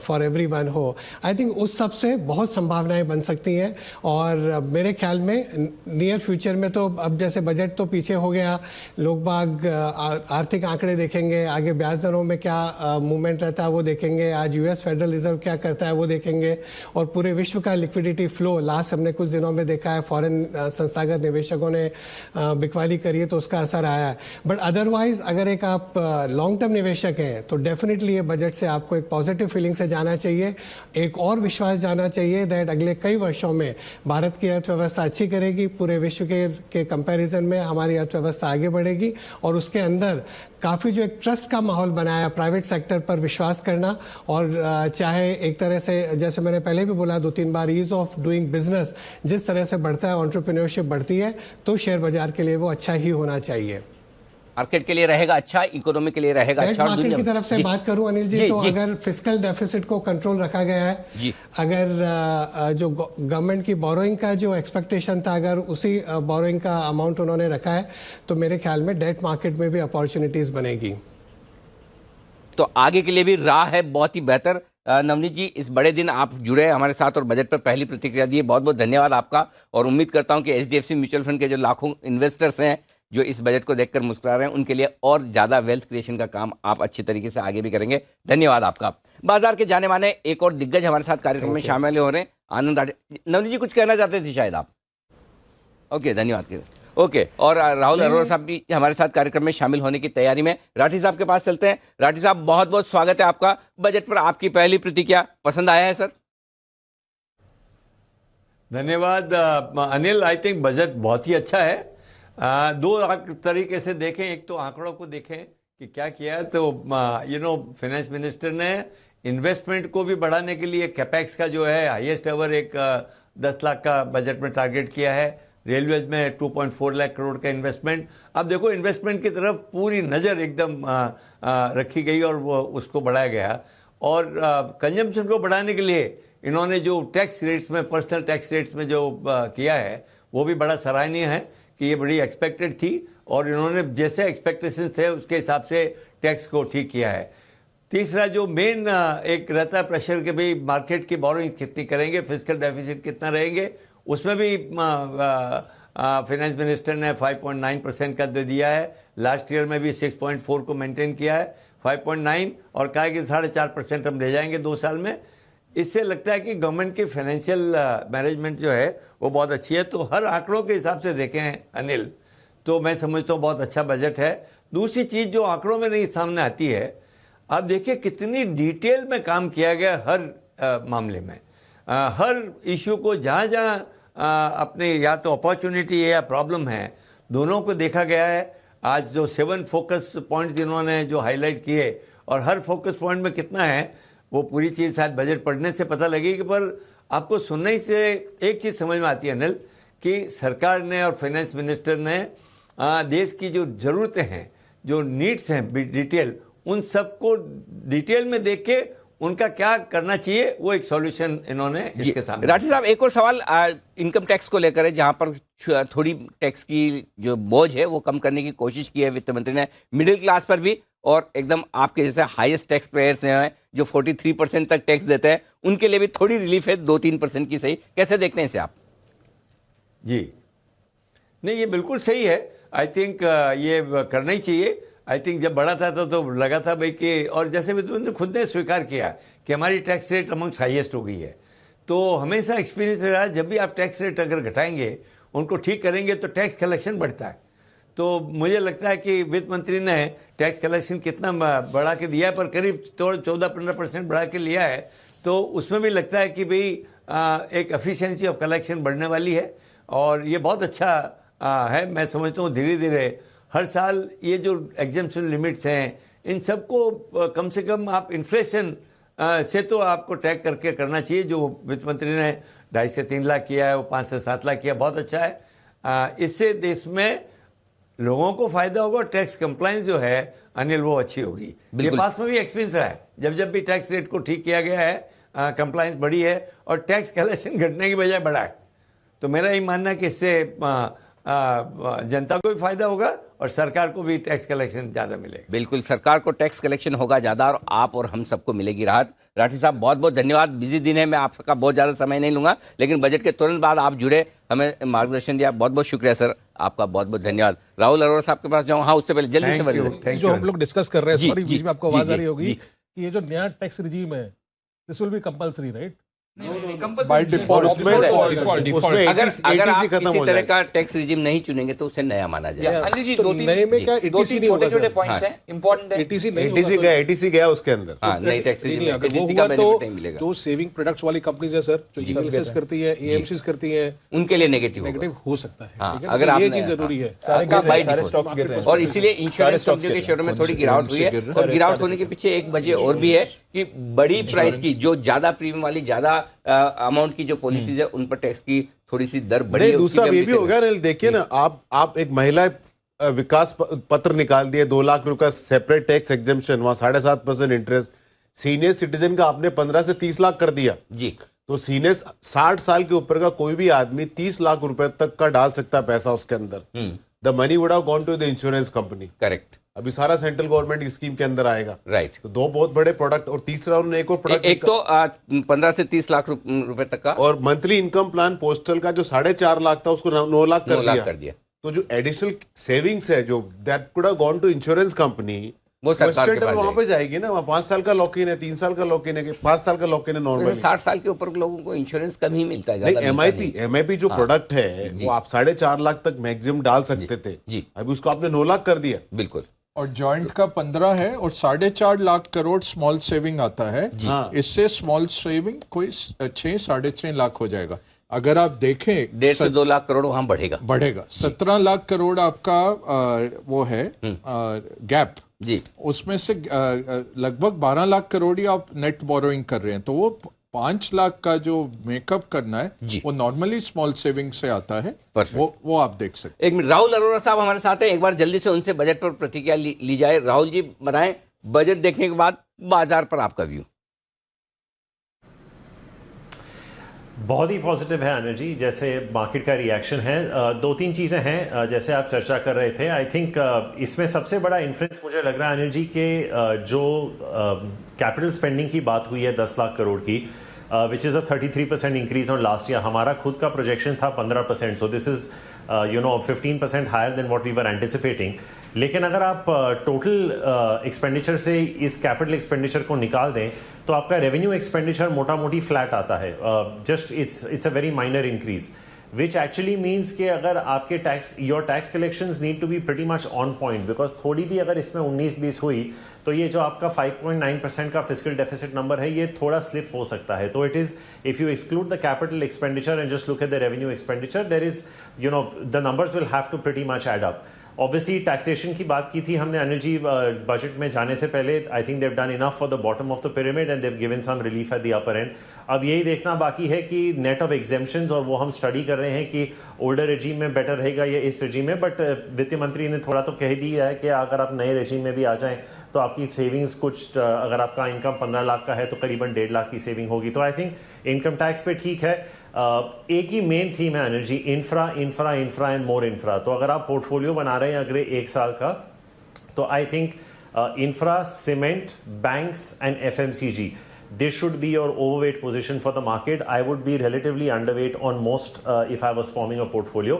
[SPEAKER 8] फॉर एवरीवन हो, आई थिंक उस सब से बहुत संभावनाएं बन सकती हैं। और मेरे ख्याल में नियर फ्यूचर में तो अब जैसे बजट तो पीछे हो गया, लोग बाग आर्थिक आंकड़े देखेंगे, आगे ब्याज दरों में क्या मूवमेंट रहता है वो देखेंगे, आज यूएस फेडरल रिजर्व क्या करता है वो देखेंगे, और पूरे विश्व का लिक्विडिटी फ्लो लास्ट हमने कुछ दिनों में देखा है, फॉरेन संस्थागत निवेशकों ने बिकवाली करी है तो उसका असर आया है। बट अदरवाइज अगर एक आप लॉन्ग टर्म निवेशक हैं तो डेफिनेटली ये बजट से आपको एक पॉजिटिव फीलिंग से जाना चाहिए, एक और विश्वास जाना चाहिए दैट अगले कई वर्षों में भारत की अर्थव्यवस्था अच्छी करेगी, पूरे विश्व के कंपैरिजन में हमारी अर्थव्यवस्था आगे बढ़ेगी। और उसके अंदर काफ़ी जो एक ट्रस्ट का माहौल बनाया, प्राइवेट सेक्टर पर विश्वास करना, और चाहे एक तरह से जैसे मैंने पहले भी बोला 2-3 बार, ईज ऑफ डूइंग बिजनेस जिस तरह से बढ़ता है, एंटरप्रेन्योरशिप बढ़ती है, तो शेयर बाजार के लिए वो अच्छा ही होना चाहिए।
[SPEAKER 1] मार्केट के लिए रहेगा अच्छा, इकोनॉमी के लिए रहेगा अच्छा।
[SPEAKER 8] मार्केट की तरफ से बात करूं अनिल जी, तो अगर फिस्कल डेफिसिट को कंट्रोल रखा गया है, अगर जो गवर्नमेंट की बोरोइंग का जो एक्सपेक्टेशन था, अगर उसी बोरोइंग का अमाउंट उन्होंने रखा है, तो मेरे ख्याल में डेट मार्केट में भी अपॉर्चुनिटीज बनेगी।
[SPEAKER 1] तो आगे के लिए भी राह है बहुत ही बेहतर। नवनीत जी, इस बड़े दिन आप जुड़े हमारे साथ और बजट पर पहली प्रतिक्रिया दी, बहुत बहुत धन्यवाद आपका। और उम्मीद करता हूं कि HDFC म्यूचुअल फंड के जो लाखों इन्वेस्टर्स हैं जो इस बजट को देखकर मुस्कुरा रहे हैं, उनके लिए और ज़्यादा वेल्थ क्रिएशन का काम आप अच्छी तरीके से आगे भी करेंगे। धन्यवाद आपका। बाजार के जाने माने एक और दिग्गज हमारे साथ कार्यक्रम में शामिल हो रहे हैं, आनंद राठी। नवनीत जी कुछ कहना चाहते थे शायद आप? ओके, धन्यवाद। ओके, और राहुल अरोड़ा साहब भी हमारे साथ कार्यक्रम में शामिल होने की तैयारी में। राठी साहब के पास चलते हैं। राठी साहब, बहुत बहुत स्वागत है आपका। बजट पर आपकी पहली प्रतिक्रिया, पसंद आया है सर?
[SPEAKER 9] धन्यवाद अनिल। आई थिंक बजट बहुत ही अच्छा है। दो तरीके से देखें, एक तो आंकड़ों को देखें कि क्या किया है, तो फाइनेंस मिनिस्टर ने इन्वेस्टमेंट को भी बढ़ाने के लिए कैपेक्स का जो है हाईएस्ट एवर एक 10 लाख का बजट में टारगेट किया है। रेलवेज में 2.4 लाख करोड़ का इन्वेस्टमेंट। अब देखो, इन्वेस्टमेंट की तरफ पूरी नज़र एकदम रखी गई और वो उसको बढ़ाया गया। और कंजम्पशन को बढ़ाने के लिए इन्होंने जो टैक्स रेट्स में, पर्सनल टैक्स रेट्स में जो किया है वो भी बड़ा सराहनीय है कि ये बड़ी एक्सपेक्टेड थी और इन्होंने जैसे एक्सपेक्टेशन थे उसके हिसाब से टैक्स को ठीक किया है। तीसरा जो मेन एक रहता है प्रेशर कि भाई मार्केट की बोरोइंग कितनी करेंगे, फिजिकल डेफिसिट कितना रहेंगे, उसमें भी फाइनेंस मिनिस्टर ने 5.9% का दे दिया है। लास्ट ईयर में भी 6.4 को मेंटेन किया है, 5.9 और कहा कि 4.5% हम ले जाएंगे 2 साल में। इससे लगता है कि गवर्नमेंट की फाइनेंशियल मैनेजमेंट जो है वो बहुत अच्छी है। तो हर आंकड़ों के हिसाब से देखें अनिल, तो मैं समझता हूँ बहुत अच्छा बजट है। दूसरी चीज़ जो आंकड़ों में नहीं सामने आती है, आप देखिए कितनी डिटेल में काम किया गया हर मामले में, हर इशू को जहाँ जहाँ अपने या तो अपॉर्चुनिटी है या प्रॉब्लम है, दोनों को देखा गया है। आज जो 7 फोकस पॉइंट्स इन्होंने जो हाईलाइट किए और हर फोकस पॉइंट में कितना है वो पूरी चीज़ शायद बजट पढ़ने से पता लगेगी, पर आपको सुनने ही से एक चीज़ समझ में आती है अनिल कि सरकार ने और फाइनेंस मिनिस्टर ने देश की जो ज़रूरतें हैं, जो नीड्स हैं डिटेल, उन सबको डिटेल में देख के उनका क्या करना चाहिए वो एक सॉल्यूशन इन्होंने इसके सामने।
[SPEAKER 1] राठी साहब, एक और सवाल इनकम टैक्स को लेकर है, जहां पर थोड़ी टैक्स की जो बोझ है वो कम करने की कोशिश की है वित्त मंत्री ने, मिडिल क्लास पर भी और एकदम आपके जैसे हाईएस्ट टैक्स पेयर्स हैं जो 43% तक टैक्स देते हैं उनके लिए भी थोड़ी रिलीफ है 2-3% की। सही, कैसे देखते हैं इसे आप?
[SPEAKER 9] जी नहीं, ये बिल्कुल सही है। आई थिंक ये करना ही चाहिए। आई थिंक जब बढ़ा था तो लगा था भाई कि, और जैसे भी तुमने खुद ने स्वीकार किया कि हमारी टैक्स रेट अमंग्स हाईएस्ट हो गई है, तो हमेशा एक्सपीरियंस रहा जब भी आप टैक्स रेट अगर घटाएंगे, उनको ठीक करेंगे तो टैक्स कलेक्शन बढ़ता है। तो मुझे लगता है कि वित्त मंत्री ने टैक्स कलेक्शन कितना बढ़ा के दिया है, पर करीब 14-15% बढ़ा के लिया है, तो उसमें भी लगता है कि भाई एक एफिशिएंसी ऑफ कलेक्शन बढ़ने वाली है और ये बहुत अच्छा है। मैं समझता हूँ धीरे धीरे हर साल ये जो एग्जेम्पशन लिमिट्स हैं इन सबको कम से कम आप इन्फ्लेशन से तो आपको ट्रैक करके करना चाहिए। जो वित्त मंत्री ने 2.5 से 3 लाख किया है, वो 5 से 7 लाख किया, बहुत अच्छा है। इससे देश में लोगों को फायदा होगा और टैक्स कंप्लायंस जो है अनिल वो अच्छी होगी। ये पास में भी एक्सपीरियंस रहा है, जब जब भी टैक्स रेट को ठीक किया गया है कंप्लायंस बढ़ी है और टैक्स कलेक्शन घटने की बजाय बढ़ा है। तो मेरा ये मानना है कि इससे जनता को भी फायदा होगा और सरकार को भी टैक्स कलेक्शन ज्यादा मिलेगा।
[SPEAKER 1] बिल्कुल, सरकार को टैक्स कलेक्शन होगा ज्यादा और आप और हम सबको मिलेगी राहत। राठी साहब, बहुत बहुत धन्यवाद। बिजी दिन है, मैं आपका बहुत ज्यादा समय नहीं लूंगा, लेकिन बजट के तुरंत बाद आप जुड़े, हमें मार्गदर्शन दिया, बहुत बहुत शुक्रिया सर, आपका बहुत बहुत धन्यवाद। राहुल अरोड़ा साहब के पास जाऊँ? हाँ, उससे पहले जल्दी से
[SPEAKER 3] जो हम लोग डिस्कस कर रहे हैं, सॉरी बीच में आपको आवाज आ रही होगी कि ये जो नया टैक्स रिजीम है, this will be compulsory, right?
[SPEAKER 2] By default
[SPEAKER 1] अगर आप किसी तरह का टैक्स रिजीम नहीं चुनेंगे तो उसे नया माना जाएगा।
[SPEAKER 3] अनिल जी, तो नए में क्या एटीसी नहीं होगा?
[SPEAKER 10] छोटे पॉइंट्स हैं, इंपॉर्टेंट है।
[SPEAKER 6] एटीसी गया उसके अंदर।
[SPEAKER 1] हाँ, नई टैक्स रिजीम में
[SPEAKER 3] अगर वो
[SPEAKER 1] एटीसी का
[SPEAKER 3] हुआ
[SPEAKER 1] बेनिफिट नहीं मिलेगा।
[SPEAKER 3] तो जो सेविंग प्रोडक्ट्स वाली कंपनीज है सर, जो ईएलएसएस करती है, एएमसीज करती है,
[SPEAKER 1] उनके लिए नेगेटिव
[SPEAKER 3] हो सकता है।
[SPEAKER 1] हाँ,
[SPEAKER 3] ठीक है,
[SPEAKER 1] अगर
[SPEAKER 3] ये चीज जरूरी है।
[SPEAKER 5] सारे स्टॉक्स गिर रहे हैं
[SPEAKER 1] और इसीलिए इंश्योरेंस कंपनियों के शेयरों में थोड़ी गिरावट हुई है। और गिरावट होने के पीछे एक वजह और भी है कि बड़ी प्राइस की, जो ज्यादा प्रीमियम वाली, ज्यादा अमाउंट की जो पॉलिसीज है उन पर टैक्स की थोड़ी सी दर बढ़ी है।
[SPEAKER 6] दूसरा ये भी हो गया ना, देखिए ना, आप एक महिला विकास पत्र निकाल दिए, 2 लाख रुपए सेपरेट टैक्स एग्जेम्पशन, वहां 7.5% इंटरेस्ट। सीनियर सिटीजन का आपने 15 से 30 लाख कर दिया
[SPEAKER 1] जी।
[SPEAKER 6] तो सीनियर 60 साल के ऊपर का कोई भी आदमी 30 लाख रुपए तक का डाल सकता है पैसा उसके अंदर। The money would have gone to the insurance company.
[SPEAKER 1] Correct.
[SPEAKER 6] अभी सारा सेंट्रल गवर्नमेंट की स्कीम के अंदर आएगा।
[SPEAKER 1] राइट।
[SPEAKER 6] तो 2 बहुत बड़े प्रोडक्ट, और तीसरा उन्होंने एक और प्रोडक्ट,
[SPEAKER 1] एक तो 15 से 30 लाख रुपए तक का,
[SPEAKER 6] और मंथली इनकम प्लान पोस्टल का जो 4.5 लाख था उसको 9 लाख कर दिया। तो जो एडिशनल सेविंग्स है जो that could have gone to insurance company,
[SPEAKER 1] वो सरकार के पास
[SPEAKER 6] वहां पे जाएगी ना। वहां 5 साल का लॉक इन है, 3 साल का लॉक इन है, 5 साल का लॉक इन है नॉर्मली।
[SPEAKER 1] 60 साल के ऊपर लोगों को इंश्योरेंस कम ही मिलता है।
[SPEAKER 6] एमआईपी जो प्रोडक्ट है वो आप 4.5 लाख तक मैक्सिमम डाल सकते थे जी। अभी उसको आपने 9 लाख कर दिया।
[SPEAKER 1] बिल्कुल।
[SPEAKER 2] और जॉइंट का 15 है और 4.5 लाख करोड़ स्मॉल सेविंग आता है। इससे स्मॉल सेविंग कोई 6-6.5 लाख हो जाएगा। अगर आप देखें
[SPEAKER 1] 1.5 से 2 लाख करोड़ वहां बढ़ेगा। 17 लाख करोड़ आपका वो है गैप जी। उसमें से लगभग 12 लाख करोड़ ही आप नेट बोरोइंग कर रहे हैं, तो वो 5 लाख का जो मेकअप करना है वो नॉर्मली स्मॉल सेविंग से आता है। वो आप देख सकते हैं। एक मिनट, राहुल अरोड़ा साहब हमारे साथ हैं, एक बार जल्दी से उनसे बजट पर प्रतिक्रिया ली जाए। राहुल जी, बनाएं बजट देखने के बाद बाजार पर आपका व्यू।
[SPEAKER 10] बहुत ही पॉजिटिव है अनिल जी, जैसे मार्केट का रिएक्शन है। दो तीन चीज़ें हैं जैसे आप चर्चा कर रहे थे। आई थिंक इसमें सबसे बड़ा इन्फ्लुएंस मुझे लग रहा है अनिल जी के जो कैपिटल स्पेंडिंग की बात हुई है 10 लाख करोड़ की, which is a 33% increase on last year. हमारा खुद का प्रोजेक्शन था 15%, so this is 15% higher than what we were anticipating. लेकिन अगर आप टोटल एक्सपेंडिचर से इस कैपिटल एक्सपेंडिचर को निकाल दें तो आपका रेवेन्यू एक्सपेंडिचर मोटा मोटी फ्लैट आता है। Just it's a very minor increase, which actually means कि अगर आपके your tax collections need to be pretty much on point, because थोड़ी भी अगर इसमें 19-20 हुई तो ये जो आपका 5.9% का फिजिकल डेफिसिट नंबर है ये थोड़ा स्लिप हो सकता है। तो it is, if you exclude the capital expenditure and just look at the revenue expenditure, there is the numbers will have to pretty much add up. Obviously taxation की बात की थी हमने अनिल जी बजट में जाने से पहले। I think they've done enough for the bottom of the pyramid and they've given some relief at the upper end. अब यही देखना बाकी है कि नेट ऑफ एग्जेम्पशंस, और वो हम स्टडी कर रहे हैं कि ओल्डर रेजीम में बेटर रहेगा या इस रेजीम में। बट वित्त मंत्री ने थोड़ा तो कह दिया है कि अगर आप नए रेजीम में भी आ जाएं तो आपकी सेविंग्स कुछ, अगर आपका इनकम 15 लाख का है तो करीबन 1.5 लाख की सेविंग होगी। तो आई थिंक इनकम टैक्स पे ठीक है। एक ही मेन थीम है Anil ji, infra infra infra and more infra. तो अगर आप पोर्टफोलियो बना रहे हैं अगले 1 साल का, तो I think infra, cement, banks and FMCG, this should be your overweight position for the market. I would be relatively underweight on most if I was forming a portfolio.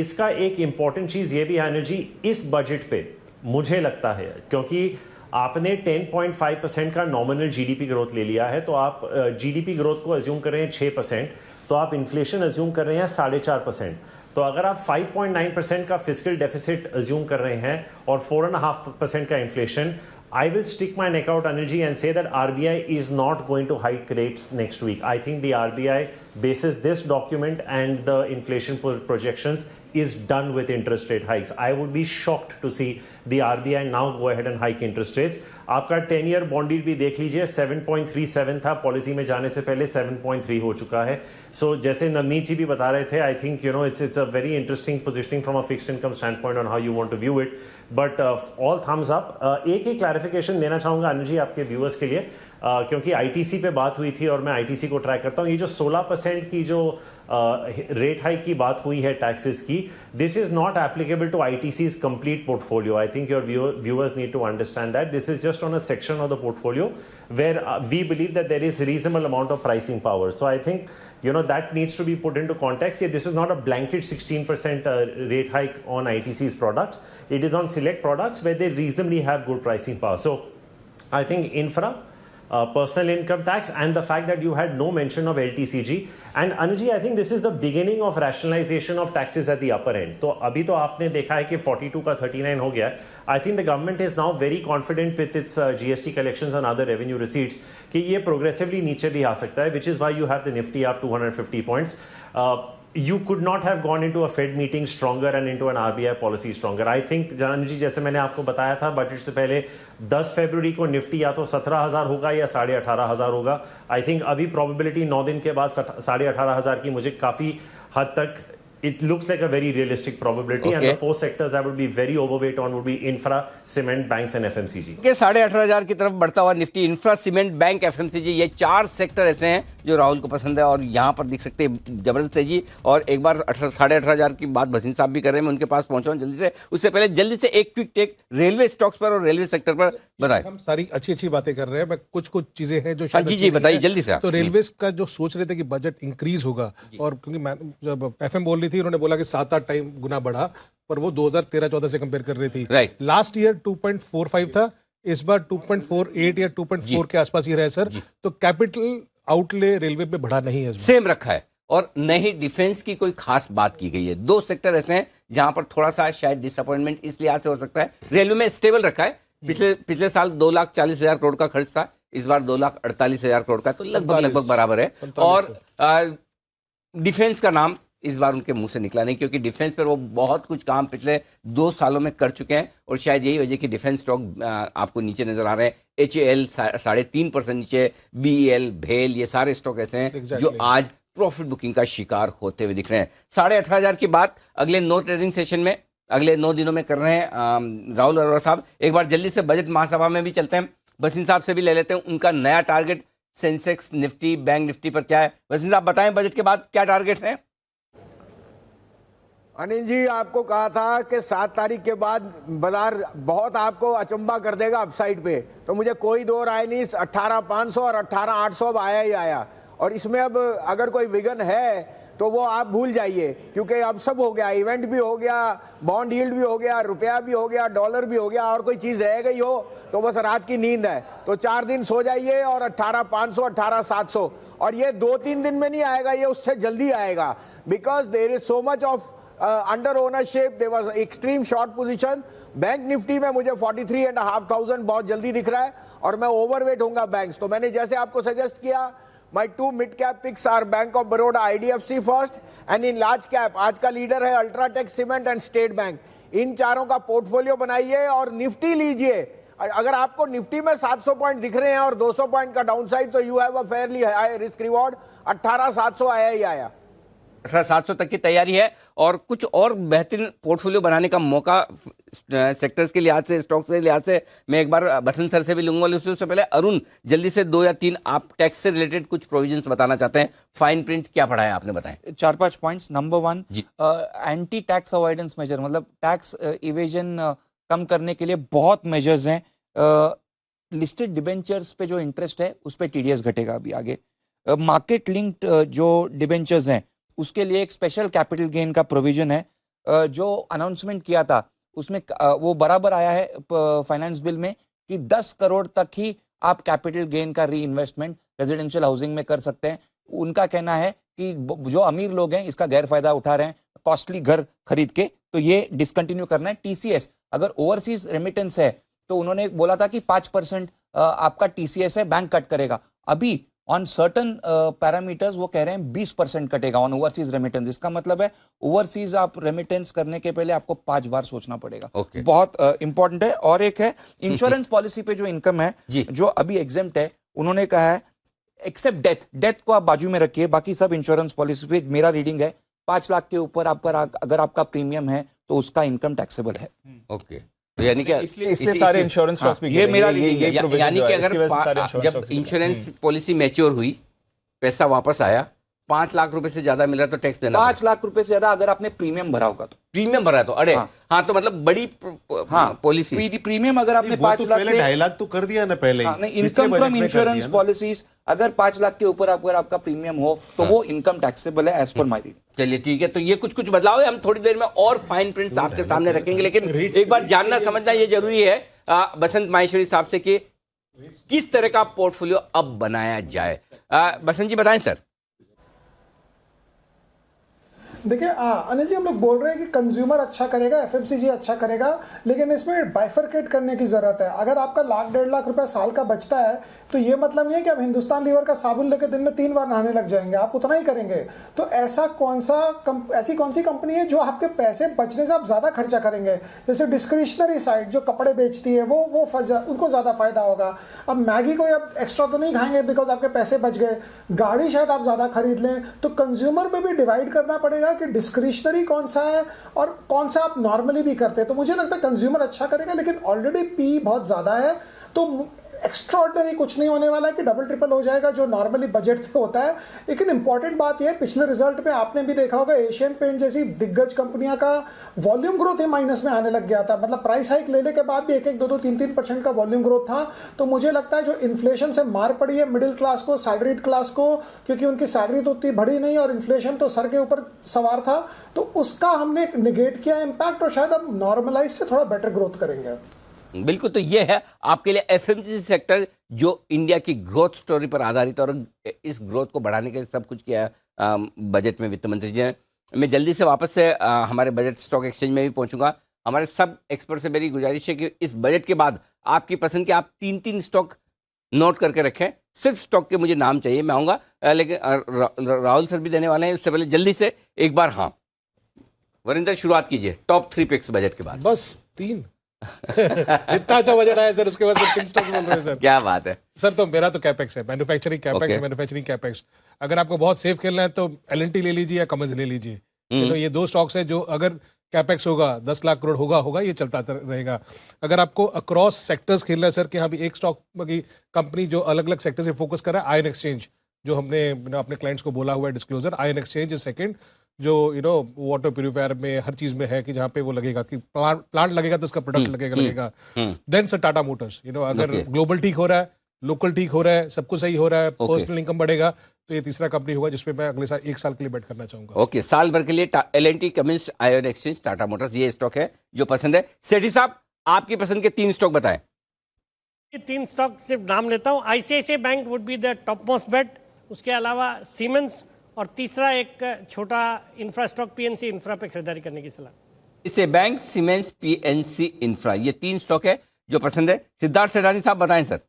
[SPEAKER 10] इसका एक important चीज़ ये भी है अनिल जी, इस बजट पे मुझे लगता है क्योंकि आपने 10.5% का नॉमिनल जीडीपी ग्रोथ ले लिया है, तो आप जीडीपी ग्रोथ को अज्यूम कर रहे हैं 6%, तो आप इन्फ्लेशन अज्यूम कर रहे हैं 4.5%। तो अगर आप 5.9% का फिजिकल डेफिसिट अज्यूम कर रहे हैं और 4.5% का inflation, I will stick my neck out, Anil ji, and say that RBI is not going to hike rates next week. I think the RBI, basis this document and the inflation projections, is done with interest rate hikes. I would be shocked to see the RBI now go ahead and hike interest rates. आपका 10-year bond yield भी देख लीजिए, 7.37 था, policy में जाने से पहले 7.3 हो चुका है। सो जैसे नवनीत जी भी बता रहे थे, I think it's a very interesting positioning from a fixed income standpoint on how you want to view it. But all thumbs up. एक ही क्लैरिफिकेशन देना चाहूँगा अनिल जी आपके व्यूअर्स के लिए, क्योंकि आईटीसी पे बात हुई थी और मैं आईटीसी को ट्रैक करता हूँ। ये जो 16% की जो रेट हाइक की बात हुई है टैक्सेस की, this is not applicable to ITC's complete portfolio. I think your viewers need to understand that this is just on a section of the portfolio where we believe that there is reasonable amount of pricing power. So I think that needs to be put into context. This is not a blanket 16% rate hike on ITC's products. It is on select products where they reasonably have good pricing power. So I think infra, personal income tax, and the fact that you had no mention of LTCG. And Anuj ji, I think this is the beginning of rationalization of taxes at the upper end. तो अभी तो आपने देखा है कि 42 का 39 हो गया है। I think the government is now very confident with its GST collections and other revenue receipts कि ये progressively नीचे भी आ सकता है, which is why you have the Nifty up 250 points. You could not have gone into a Fed meeting stronger and into an RBI policy stronger. I think जानन जी, जैसे मैंने आपको बताया था बजट से पहले, 10 फरवरी को निफ्टी या तो 17,000 होगा या 18,500 होगा। आई थिंक अभी प्रोबेबिलिटी 9 दिन के बाद 18,500 की मुझे काफ़ी हद तक it looks like a very realistic probability. Okay. And the 4 sectors I would be very overweight on would be infra, cement, banks and FMCG.
[SPEAKER 1] के 18,500 की तरफ बढ़ता हुआ Nifty, infra, cement, bank, FMCG, ये 4 सेक्टर ऐसे हैं जो राहुल को पसंद है और यहाँ पर देख सकते हैं जबरदस्त तेजी। और एक बार 18,500 की बात भसीन साहब भी कर रहे हैं, मैं उनके पास पहुंचा हूं जल्दी से। उससे पहले जल्दी से एक क्विक टेक रेलवे स्टॉक्स पर और रेलवे सेक्टर पर बताएं।
[SPEAKER 3] हम सारी अच्छी बातें कर रहे हैं, मैं कुछ चीजें हैं जो
[SPEAKER 1] जी बताइए जल्दी से।
[SPEAKER 3] तो रेलवे का जो सोच रहे थे कि बजट इंक्रीज होगा, और क्योंकि जब एफएम बोल रही थी उन्होंने बोला कि 7-8 टाइम गुना बढ़ा, पर वो 2013-14 से कंपेयर कर रही थी।
[SPEAKER 1] राइट।
[SPEAKER 3] लास्ट ईयर 2.45 था, इस बार 2.48 या 2.4 के आसपास ही रहा है सर। तो कैपिटल आउटले रेलवे पे बढ़ा नहीं है,
[SPEAKER 1] सेम रखा है, और नहीं डिफेंस की कोई खास बात की गई है। 2 सेक्टर ऐसे हैं जहां पर थोड़ा सा शायद डिसअपॉइंटमेंट इस लिहाज से हो सकता है। रेलवे में स्टेबल रखा है, पिछले साल 2,40,000 करोड़ का खर्च था, इस बार 2,48,000 करोड़ का, तो लगभग बराबर है। और डिफेंस का नाम इस बार उनके मुंह से निकला नहीं, क्योंकि डिफेंस पर वो बहुत कुछ काम पिछले 2 सालों में कर चुके हैं, और शायद यही वजह कि डिफेंस स्टॉक आपको नीचे नजर आ रहे हैं। HAL 3.5% नीचे, BEL, भेल, ये सारे स्टॉक ऐसे हैं जो आज प्रॉफिट बुकिंग का शिकार होते हुए दिख रहे हैं। 18,500 की बात अगले 9 ट्रेडिंग सेशन में, अगले 9 दिनों में कर रहे हैं राहुल अरोड़ा साहब। एक बार जल्दी से बजट महासभा में भी चलते हैं, भसीन साहब से भी ले लेते हैं उनका नया target Sensex, Nifty, bank Nifty पर क्या है? वैसे आप बताएं बजट के बाद क्या टारगेट हैं?
[SPEAKER 11] अनिल जी, आपको कहा था कि 7 तारीख के बाद बाजार बहुत आपको अचंभा कर देगा अपसाइड पे, तो मुझे कोई दो राय नहीं। 18,500 और 18,800 अब आया ही आया, और इसमें अब अगर कोई विघन है तो वो आप भूल जाइए, क्योंकि अब सब हो गया, इवेंट भी हो गया, बॉन्ड यील्ड भी हो गया, रुपया भी हो गया, डॉलर भी हो गया, और कोई चीज रह गई हो तो बस रात की नींद है। तो 4 दिन सो जाइए, और 18,500, 18,700, और ये 2-3 दिन में नहीं आएगा, ये उससे जल्दी आएगा, because there is so much of under ownership, there was extreme short position. Bank Nifty में मुझे 43,500 बहुत जल्दी दिख रहा है, और मैं ओवरवेट होऊंगा बैंक्स। तो मैंने जैसे आपको सजेस्ट किया, my 2 mid cap picks are bank of Baroda, IDFC first, and in large cap आज का लीडर है UltraTech cement and state bank. इन चारों का पोर्टफोलियो बनाइए और निफ्टी लीजिए। अगर आपको निफ्टी में 700 पॉइंट दिख रहे हैं और 200 पॉइंट का डाउनसाइड, तो you have a fairly high risk reward. 18,700 आया ही आया,
[SPEAKER 1] 18,700 तक की तैयारी है, और कुछ और बेहतरीन पोर्टफोलियो बनाने का मौका सेक्टर्स के लिहाज से, स्टॉक्स के लिहाज से मैं एक बार बसंत सर से भी लूंगा। उससे पहले अरुण, जल्दी से 2 या 3 आप टैक्स से रिलेटेड कुछ प्रोविजंस बताना चाहते हैं। फाइन प्रिंट क्या पढ़ा है आपने, बताएं।
[SPEAKER 12] 4-5 points. Number 1, anti tax avoidance major, मतलब टैक्स इवेजन कम करने के लिए बहुत मेजर्स हैं। लिस्टेड डिबेंचर्स पे जो इंटरेस्ट है उस पे TDS घटेगा अभी आगे। मार्केट लिंक्ड जो डिबेंचर्स हैं उसके लिए एक स्पेशल कैपिटल गेन का प्रोविजन है, जो अनाउंसमेंट किया था उसमें वो बराबर आया है फाइनेंस बिल में, कि 10 करोड़ तक ही आप कैपिटल गेन का री इन्वेस्टमेंट रेजिडेंशियल हाउसिंग में कर सकते हैं। उनका कहना है कि जो अमीर लोग हैं इसका गैर फायदा उठा रहे हैं कॉस्टली घर खरीद के, तो ये डिसकंटिन्यू करना है। TCS, अगर ओवरसीज रेमिटेंस है तो उन्होंने बोला था कि 5% आपका TCS है, बैंक कट करेगा। अभी ऑन सर्टन पैरामीटर्स वो कह रहे हैं 20% कटेगा ऑन ओवरसीज रेमिटेंस। इसका मतलब है ओवरसीज आप रेमिटेंस करने के पहले आपको 5 बार सोचना पड़ेगा। बहुत इंपॉर्टेंट है। और एक है इंश्योरेंस पॉलिसी पे जो इनकम है जो अभी एग्जेम्प्ट है, उन्होंने कहा है एक्सेप्ट डेथ को आप बाजू में रखिए, बाकी सब इंश्योरेंस पॉलिसी पे मेरा रीडिंग है 5 लाख के ऊपर अगर आपका प्रीमियम है तो उसका इनकम टैक्सेबल है।
[SPEAKER 1] ओके, तो यानी कि
[SPEAKER 5] इसलिए सारे इंश्योरेंस स्टॉक्स भी
[SPEAKER 1] ये मेरा यानी कि अगर जब इंश्योरेंस पॉलिसी मैच्योर हुई, पैसा वापस आया, 5 लाख रुपए से ज्यादा मिल रहा तो टैक्स देना
[SPEAKER 12] 5 लाख रुपए से ज्यादा अगर आपने प्रीमियम भरा होगा तो।
[SPEAKER 1] प्रीमियम भरा तो अरे हाँ, तो मतलब बड़ी पॉलिसी
[SPEAKER 12] प्रीमियम अगर आपने 5 लाख
[SPEAKER 6] 2.5 लाख तो कर दिया ना पहले ही।
[SPEAKER 12] इनकम फ्रॉम इंश्योरेंस पॉलिसीज अगर 5 लाख के ऊपर अगर आपका प्रीमियम हो तो वो इनकम टैक्सेबल है एज पर माय रीडिंग।
[SPEAKER 1] चलिए ठीक है, तो ये कुछ बदलाव है, हम थोड़ी देर में और फाइन प्रिंट्स आपके सामने रखेंगे, लेकिन एक बार जानना समझना ये जरूरी है बसंत माहेश्वरी साहब से कि किस तरह का पोर्टफोलियो अब बनाया जाए। बसंत जी बताएं सर।
[SPEAKER 7] देखिए अनिल जी, हम लोग बोल रहे हैं कि कंज्यूमर अच्छा करेगा, FMCG अच्छा करेगा, लेकिन इसमें बाइफरकेट करने की जरूरत है। अगर आपका 1.5 लाख रुपया साल का बचता है तो ये मतलब नहीं है कि आप हिंदुस्तान लीवर का साबुन लेकर दिन में 3 बार नहाने लग जाएंगे, आप उतना ही करेंगे। तो ऐसी कौन सी कंपनी है जो आपके पैसे बचने से आप ज्यादा खर्चा करेंगे? जैसे डिस्क्रिशनरी साइड जो कपड़े बेचती है वो उनको ज्यादा फायदा होगा। अब मैगी को आप एक्स्ट्रा तो नहीं खाएंगे बिकॉज आपके पैसे बच गए, गाड़ी शायद आप ज्यादा खरीद लें। तो कंज्यूमर पे भी डिवाइड करना पड़ेगा कि डिस्क्रिशनरी कौन सा है और कौन सा आप नॉर्मली भी करते हैं। तो मुझे लगता है कंज्यूमर अच्छा करेगा, लेकिन ऑलरेडी पी बहुत ज्यादा है, तो एक्स्ट्राऑर्डिनरी कुछ नहीं होने वाला है कि डबल ट्रिपल हो जाएगा जो नॉर्मली बजट पे होता है। लेकिन इंपॉर्टेंट बात यह है, पिछले रिजल्ट पे आपने भी देखा होगा एशियन पेंट जैसी दिग्गज कंपनियां का वॉल्यूम ग्रोथ ही माइनस में आने लग गया था। मतलब प्राइस हाइक लेने के बाद भी 1-1, 2-2, 3-3% का वॉल्यूम ग्रोथ था। तो मुझे लगता है जो इन्फ्लेशन से मार पड़ी है मिडिल क्लास को, सैलरीड क्लास को, क्योंकि उनकी सैलरी तो उतनी बढ़ी नहीं और इन्फ्लेशन तो सर के ऊपर सवार था, तो उसका हमने निगेट किया इम्पैक्ट, और शायद अब नॉर्मलाइज से थोड़ा बेटर ग्रोथ करेंगे।
[SPEAKER 1] बिल्कुल, तो ये है आपके लिए FMCG सेक्टर जो इंडिया की ग्रोथ स्टोरी पर आधारित, और इस ग्रोथ को बढ़ाने के लिए सब कुछ किया है बजट में वित्त मंत्री जी ने। मैं जल्दी से वापस से हमारे बजट स्टॉक एक्सचेंज में भी पहुंचूंगा। हमारे सब एक्सपर्ट से मेरी गुजारिश है कि इस बजट के बाद आपकी पसंद के आप 3-3 स्टॉक नोट करके रखें। सिर्फ स्टॉक के मुझे नाम चाहिए, मैं आऊँगा, लेकिन राहुल सर भी देने वाले हैं। उससे पहले जल्दी से एक बार वरिंदर शुरुआत कीजिए टॉप 3 पिक्स बजट के बाद।
[SPEAKER 3] बस 3 इतना अच्छा बजट आया सर, उसके बाद सिर्फ 3 स्टॉक्स बोल रहे हैं सर।
[SPEAKER 1] क्या बात है
[SPEAKER 3] सर। तो मेरा तो कैपेक्स है, मैन्युफैक्चरिंग कैपेक्स। अगर आपको बहुत सेफ खेलना है तो L&T ले लीजिए या कमर्स ले लीजिए। तो ये 2 स्टॉक्स है जो अगर कैपेक्स होगा 10 लाख करोड़ होगा ये चलता रहेगा। अगर आपको अक्रॉस सेक्टर्स खेलना है सर, कि हाँ भी एक स्टॉक की कंपनी जो अलग अलग सेक्टर से फोकस कर रहा है, आयन एक्सचेंज जो हमने अपने क्लाइंट्स को बोला हुआ है disclosure, ion exchange is second, जो वाटर प्यूरिफायर में हर चीज में है कि जहाँ पे वो लगेगा कि प्लांट लगेगा तो उसका प्रोडक्ट लगेगा। देन सर टाटा मोटर्स, अगर ग्लोबल ठीक हो रहा है, लोकल ठीक हो रहा है, सब कुछ सही हो रहा है, पर्सनल इनकम बढ़ेगा, तो ये तीसरा कंपनी होगा जिसपे मैं अगले साल 1 साल के लिए बेट करना चाहूंगा।
[SPEAKER 1] ओके, साल भर के लिए L&T, Cummins, ion exchange, Tata Motors, ये स्टॉक है जो पसंद है। सेठी साहब, आपकी पसंद के 3 स्टॉक बताएं।
[SPEAKER 13] ये 3 स्टॉक सिर्फ नाम लेता हूं। ICICI bank would be the top most bet, उसके अलावा सीमेंस, और तीसरा एक छोटा इंफ्रा स्टॉक PNC इंफ्रा पे खरीदारी करने की सलाह।
[SPEAKER 1] इसे बैंक, सीमेंस, PNC इंफ्रा, ये 3 स्टॉक है जो पसंद है। सिद्धार्थ सेठानी साहब बताएं सर।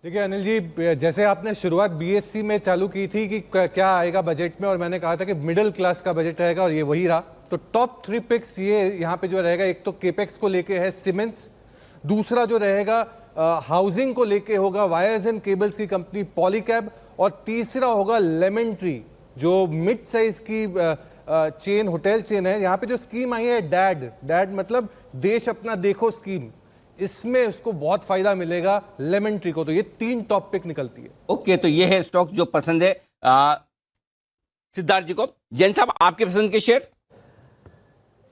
[SPEAKER 14] देखिए अनिल जी, जैसे आपने शुरुआत BSC में चालू की थी कि क्या आएगा बजट में, और मैंने कहा था कि मिडिल क्लास का बजट रहेगा, और ये वही रहा। तो टॉप 3 पिक्स ये यहाँ पे जो रहेगा, एक तो केपेक्स को लेके है सीमेंस, दूसरा जो रहेगा हाउसिंग को लेके होगा वायर्स एंड केबल्स की कंपनी पॉलीकैब, और तीसरा होगा लेमन ट्री जो मिड साइज की चेन, होटल चेन है। यहाँ पे जो स्कीम आई है डैड मतलब देश अपना देखो स्कीम, इसमें उसको बहुत फायदा मिलेगा लेमन ट्री को। तो ये 3 टॉप पिक निकलती है।
[SPEAKER 1] ओके, तो ये है स्टॉक जो पसंद है सिद्धार्थ जी को। जैन साहब, आपके पसंद के शेयर?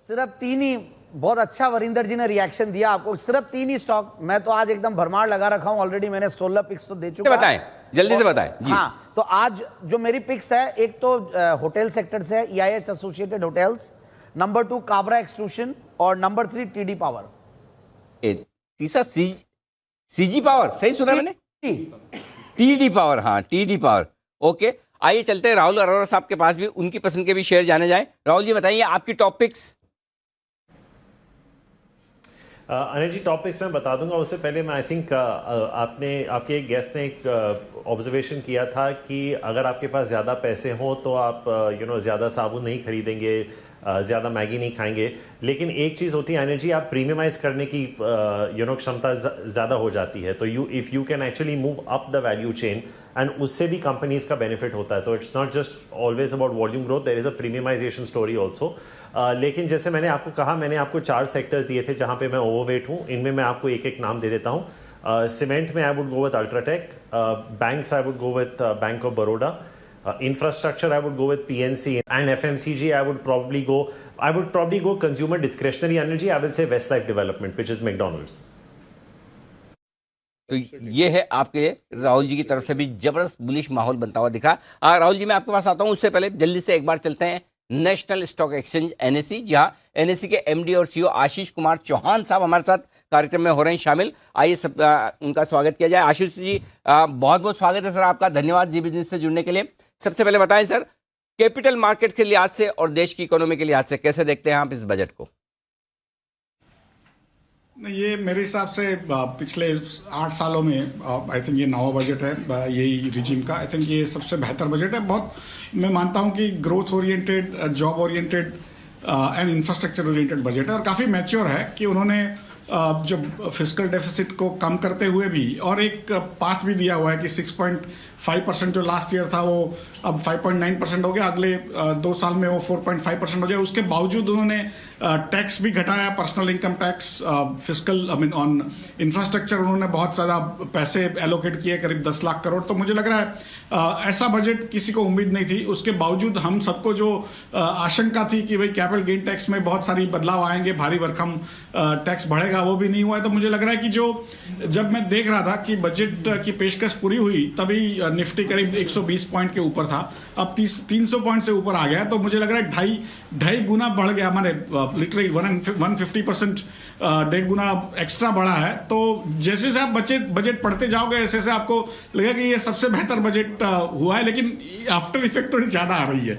[SPEAKER 15] सिर्फ 3 ही, बहुत अच्छा वरिंदर जी ने रिएक्शन दिया आपको, सिर्फ 3 ही स्टॉक। मैं तो आज एकदम भरमार लगा रखा हूं, ऑलरेडी मैंने 16 पिक्स तो दे चुका।
[SPEAKER 1] बताएं, जल्दी से बताएं जी।
[SPEAKER 15] हाँ, तो आज जो मेरी पिक्स है, एक तो होटल सेक्टर से है EIH associated hotels, number 2 Kabra extrusion, और नंबर 3 TD पावर।
[SPEAKER 1] तीसरा CG पावर, सही सुना मैंने? TD पावर, हाँ TD पावर। ओके, आइए चलते हैं राहुल अरोड़ा साहब के पास भी, उनकी पसंद के भी शेयर जाने जाएं। राहुल जी बताइए आपकी top picks.
[SPEAKER 10] Anil ji, topics मैं बता दूंगा, उससे पहले मैं आई थिंक आपके एक गेस्ट ने एक ऑब्जर्वेशन किया था कि अगर आपके पास ज़्यादा पैसे हों तो आप ज़्यादा साबुन नहीं खरीदेंगे, ज़्यादा मैगी नहीं खाएंगे। लेकिन एक चीज़ होती है अनिल जी, आप प्रीमियमाइज करने की क्षमता ज़्यादा हो जाती है। तो if you can actually move up the value chain, and उससे भी कंपनीज का बेनिफिट होता है। तो it's not just always about volume growth, there is a premiumisation story also. लेकिन जैसे मैंने आपको कहा, मैंने आपको 4 सेक्टर्स दिए थे जहां पे मैं ओवरवेट हूं, इनमें मैं आपको एक एक नाम दे देता हूं। सीमेंट में I would go with UltraTech, banks I would go with bank of Baroda, infrastructure I would go with PNC, and FMCG I would probably go consumer discretionary energy, I will say Westlife Development, which is McDonald's।
[SPEAKER 1] तो ये है आपके लिए राहुल जी की तरफ से भी जबरदस्त बुलिश माहौल बनता हुआ दिखा। राहुल जी, मैं आपके पास आता हूं, उससे पहले जल्दी से एक बार चलते हैं नेशनल स्टॉक एक्सचेंज NSE, जहां NSE के MD और CEO आशीष कुमार चौहान साहब हमारे साथ कार्यक्रम में हो रहे हैं शामिल। आइए सब उनका स्वागत किया जाए। आशीष जी, बहुत बहुत स्वागत है सर आपका, धन्यवाद जी बिजनेस से जुड़ने के लिए। सबसे पहले बताएं सर, कैपिटल मार्केट के लिहाज से और देश की इकोनॉमी के लिहाज से कैसे देखते हैं आप इस बजट को?
[SPEAKER 16] ये मेरे हिसाब से पिछले 8 सालों में आई थिंक ये 9वां बजट है यही रिजीम का। आई थिंक ये सबसे बेहतर बजट है। बहुत मैं मानता हूँ कि growth oriented, job oriented and infrastructure oriented budget है, और काफ़ी मैच्योर है कि उन्होंने जो फिस्कल डेफिसिट को कम करते हुए भी, और एक पाथ भी दिया हुआ है कि 6.5% जो लास्ट ईयर था वो अब 5.9% हो गया, अगले 2 साल में वो 4.5% हो गया। उसके बावजूद उन्होंने टैक्स भी घटाया, personal income tax, fiscal on infrastructure उन्होंने बहुत ज़्यादा पैसे एलोकेट किए, करीब 10 लाख करोड़। तो मुझे लग रहा है ऐसा बजट किसी को उम्मीद नहीं थी। उसके बावजूद हम सबको जो आशंका थी कि भाई कैपिटल गेन टैक्स में बहुत सारी बदलाव आएंगे, भारी भरकम टैक्स बढ़ेगा, वो भी नहीं हुआ है। तो मुझे लग रहा है कि जब मैं देख रहा था कि बजट की पेशकश पूरी हुई, तभी निफ्टी करीब 120 पॉइंट के ऊपर था, अब 300 पॉइंट से ऊपर आ गया। तो मुझे लग रहा है ढाई गुना बढ़ गया, हमारे लिटरली 150%, 1.5 गुना एक्स्ट्रा बढ़ा है। तो जैसे से आप बजट पढ़ते जाओगे, ऐसे से आपको लगेगा कि ये सबसे बेहतर बजट हुआ है। लेकिन आफ्टर इफेक्ट थोड़ी ज़्यादा आ रही है।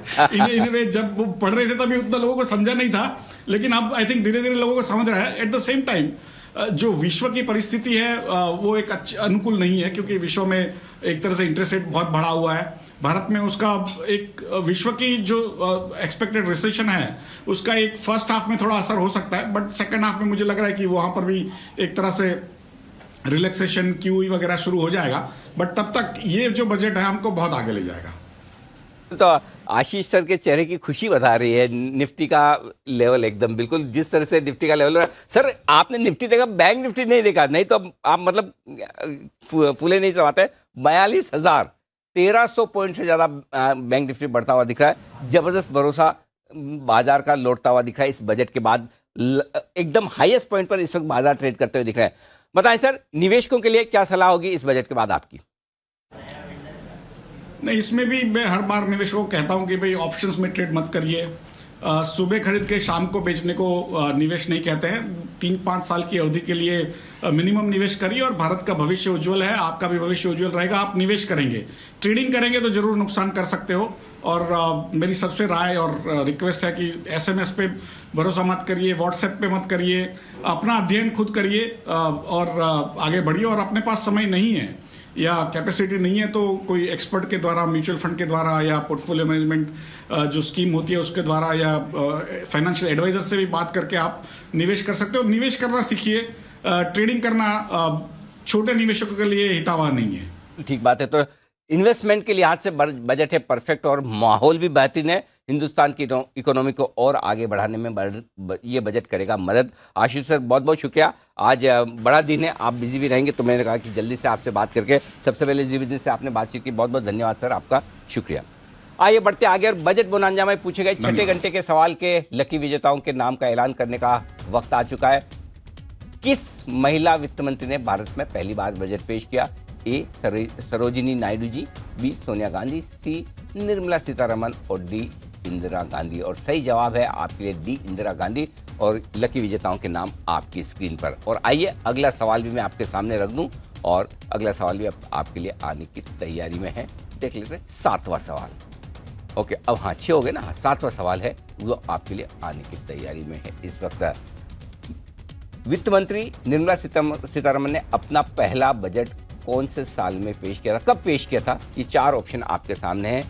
[SPEAKER 16] इन्हें जब वो पढ़ रहे थे तभी उतना लोगों को समझा नहीं था, लेकिन अब आई थिंक धीरे धीरे लोगों को समझ रहा है। एट द सेम टाइम जो विश्व की परिस्थिति है वो एक अनुकूल नहीं है, क्योंकि विश्व में एक तरह से इंटरेस्ट रेट बहुत बढ़ा हुआ है। भारत में उसका एक विश्व की जो एक्सपेक्टेड रिसेशन है उसका एक फर्स्ट हाफ में थोड़ा असर हो सकता है, बट सेकंड हाफ में मुझे लग रहा है कि वहाँ पर भी एक तरह से रिलैक्सेशन, QE वगैरह शुरू हो जाएगा। बट तब तक ये जो बजट है हमको बहुत आगे ले जाएगा।
[SPEAKER 1] तो आशीष सर के चेहरे की खुशी बता रही है, निफ्टी का लेवल एकदम बिल्कुल जिस तरह से निफ्टी का लेवल सर आपने निफ्टी देखा, बैंक निफ्टी नहीं देखा, नहीं तो आप मतलब फूले नहीं समाते। 42,000 1300 पॉइंट से ज्यादा बैंक निफ्टी बढ़ता हुआ दिख रहा है। जबरदस्त भरोसा बाजार का लौटता हुआ दिख रहा है इस बजट के बाद, एकदम हाईएस्ट पॉइंट पर इस वक्त बाजार ट्रेड करते हुए दिख रहा है। बताएं सर, निवेशकों के लिए क्या सलाह होगी इस बजट के बाद आपकी?
[SPEAKER 16] नहीं, इसमें भी मैं हर बार निवेशकों को कहता हूं कि भाई ऑप्शंस में ट्रेड मत करिए। सुबह खरीद के शाम को बेचने को निवेश नहीं कहते हैं। 3-5 साल की अवधि के लिए मिनिमम निवेश करिए और भारत का भविष्य उज्जवल है, आपका भी भविष्य उज्जवल रहेगा। आप निवेश करेंगे, ट्रेडिंग करेंगे तो जरूर नुकसान कर सकते हो। और मेरी सबसे राय और रिक्वेस्ट है कि एसएमएस पे भरोसा मत करिए, व्हाट्सएप पे मत करिए, अपना अध्ययन खुद करिए और आगे बढ़िए। और अपने पास समय नहीं है या कैपेसिटी नहीं है तो कोई एक्सपर्ट के द्वारा, म्यूचुअल फंड के द्वारा या पोर्टफोलियो मैनेजमेंट जो स्कीम होती है उसके द्वारा या फाइनेंशियल एडवाइजर से भी बात करके आप निवेश कर सकते हो। निवेश करना सीखिए, ट्रेडिंग करना छोटे निवेशकों के लिए हितावह नहीं है।
[SPEAKER 1] ठीक बात है। तो इन्वेस्टमेंट के लिहाज से बजट है परफेक्ट और माहौल भी बेहतरीन है। हिंदुस्तान की इकोनॉमी को और आगे बढ़ाने में ये बजट करेगा मदद। आशीष सर बहुत बहुत शुक्रिया। आज बड़ा दिन है, आप बिजी भी रहेंगे तो मैंने कहा कि जल्दी से आपसे बात करके, सबसे पहले जी बिजनेस से आपने बातचीत की, बहुत बहुत धन्यवाद सर, आपका शुक्रिया। आइए बढ़ते आगे और बजट बोनांजा में पूछे गए छठे घंटे के सवाल के लकी विजेताओं के नाम का ऐलान करने का वक्त आ चुका है। किस महिला वित्त मंत्री ने भारत में पहली बार बजट पेश किया? ए सरोजिनी नायडू जी, बी सोनिया गांधी, सी निर्मला सीतारमण और डी इंदिरा गांधी। और सही जवाब है आपके लिए डी इंदिरा गांधी। और लकी विजेताओं के नाम आपकी स्क्रीन पर। और आइए अगला सवाल भी मैं आपके सामने रख दूं और अगला सवाल भी अब आपके लिए आने की तैयारी में है। देख लेते हैं 7वां सवाल। ओके, अब हाँ 6 हो गए ना, 7वां सवाल है वो आपके लिए आने की तैयारी में है। इस वक्त वित्त मंत्री निर्मला सीतारमण ने अपना पहला बजट कौन से साल में पेश किया था, कब पेश किया था? ये 4 ऑप्शन आपके सामने हैं।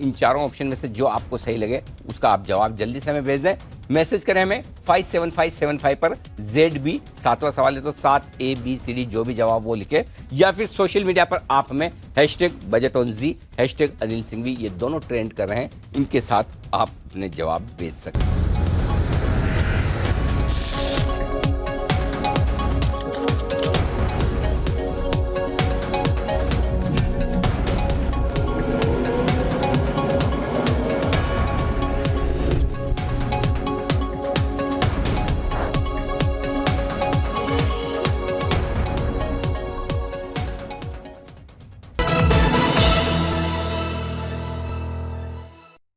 [SPEAKER 1] इन चारों ऑप्शन में से जो आपको सही लगे उसका आप जवाब जल्दी से हमें भेज दें। मैसेज करें हमें 57575 पर। ZB 7वां सवाल है तो 7 ABCD जो भी जवाब वो लिखे, या फिर सोशल मीडिया पर आप हमें #BudgetOnZ, #अनिल सिंघवी, ये दोनों ट्रेंड कर रहे हैं, इनके साथ आप अपने जवाब भेज सकते हैं।